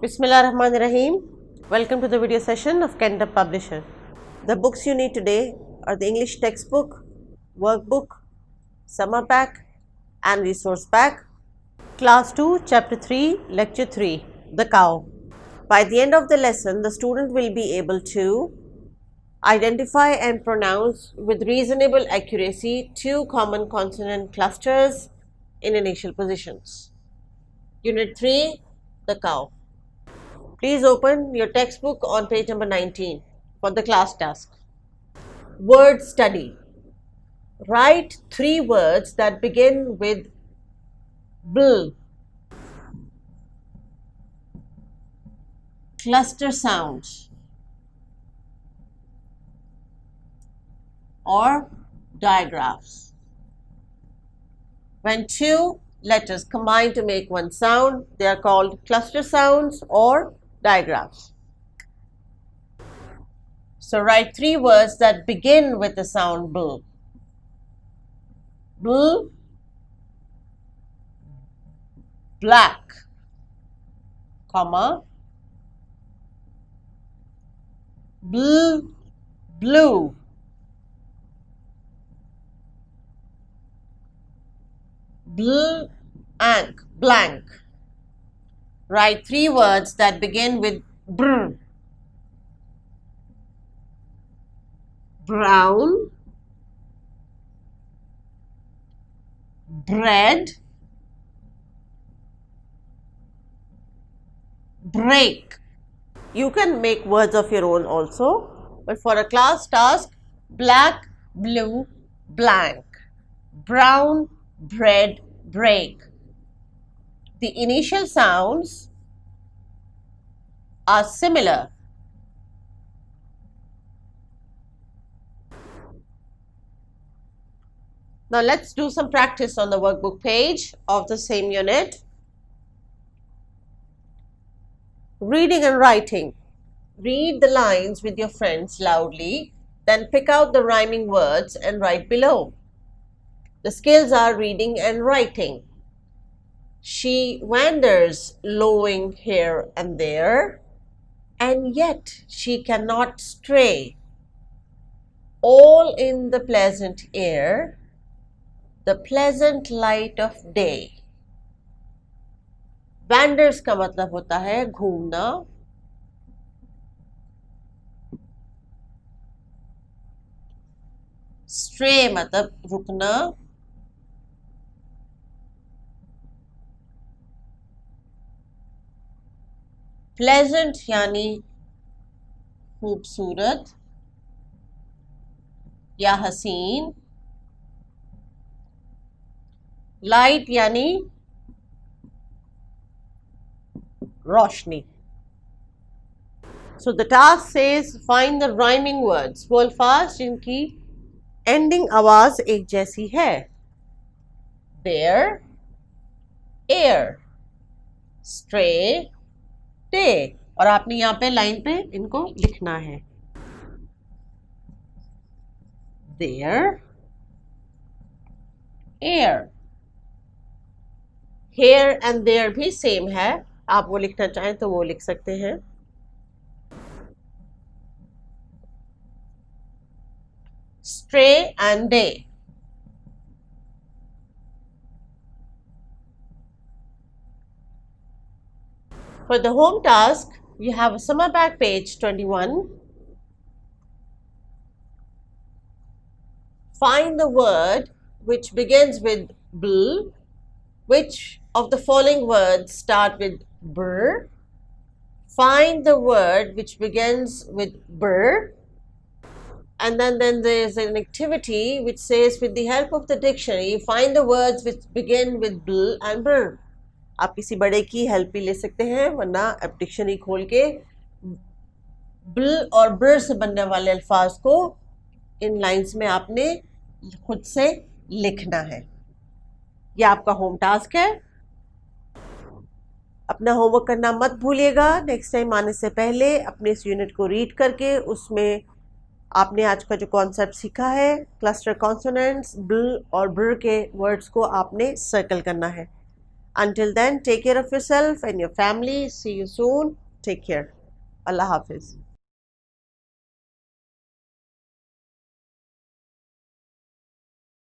Bismillahirrahmanirrahim. Welcome to the video session of Cantab Publisher. The books you need today are the English textbook, workbook, summer pack and resource pack, class 2, chapter 3, lecture 3, the cow. By the end of the lesson, the student will be able to identify and pronounce with reasonable accuracy two common consonant clusters in initial positions. Unit 3, the cow. Please open your textbook on page number 19 for the class task. Word study. Write 3 words that begin with bl. Cluster sounds or digraphs. When 2 letters combine to make one sound, they are called cluster sounds or digraphs. So write 3 words that begin with the sound bl. Bl, black, comma, bl, blue, blank. Write 3 words that begin with br. Brown, bread, break. You can make words of your own also, but for a class task, black, blue, blank, brown, bread, break. The initial sounds are similar. Now let's do some practice on the workbook page of the same unit. Reading and writing. Read the lines with your friends loudly, then pick out the rhyming words and write below. The skills are reading and writing. She wanders lowing here and there, and yet she cannot stray. All in the pleasant air, the pleasant light of day. Wanders का मतलब होता है घूमना. Stray मतलब रुकना. Pleasant यानी खूबसूरत या हसीन. Light यानी रोशनी. So the task says find the rhyming words. बोल fast जिनकी ending आवाज एक जैसी है. There, air, stray, day. और आपने यहाँ पे लाइन पे इनको लिखना है. There, air. Here and there भी सेम है. आप वो लिखना चाहें तो वो लिख सकते हैं. Stray and day. For the home task, you have a summer pack page 21. Find the word which begins with bl. Which of the following words start with br? Find the word which begins with br. And then there is an activity which says with the help of the dictionary, find the words which begin with bl and br. आप किसी बड़े की help भी ले सकते हैं, वरना आप डिक्शनरी खोल के bl और br से बनने वाले अल्फाज को इन लाइंस में आपने खुद से लिखना है. यह आपका होम टास्क है. अपना होमवर्क करना मत भूलिएगा. नेक्स्ट टाइम आने से पहले अपने इस यूनिट को रीड करके उसमें आपने आज का जो कॉन्सेप्ट सीखा है क्लस्टर कॉन्सोनेंट्स, bl और br के वर्ड्स को आपने सर्कल करना है. Until then, take care of yourself and your family. See you soon. Take care. Allah Hafiz.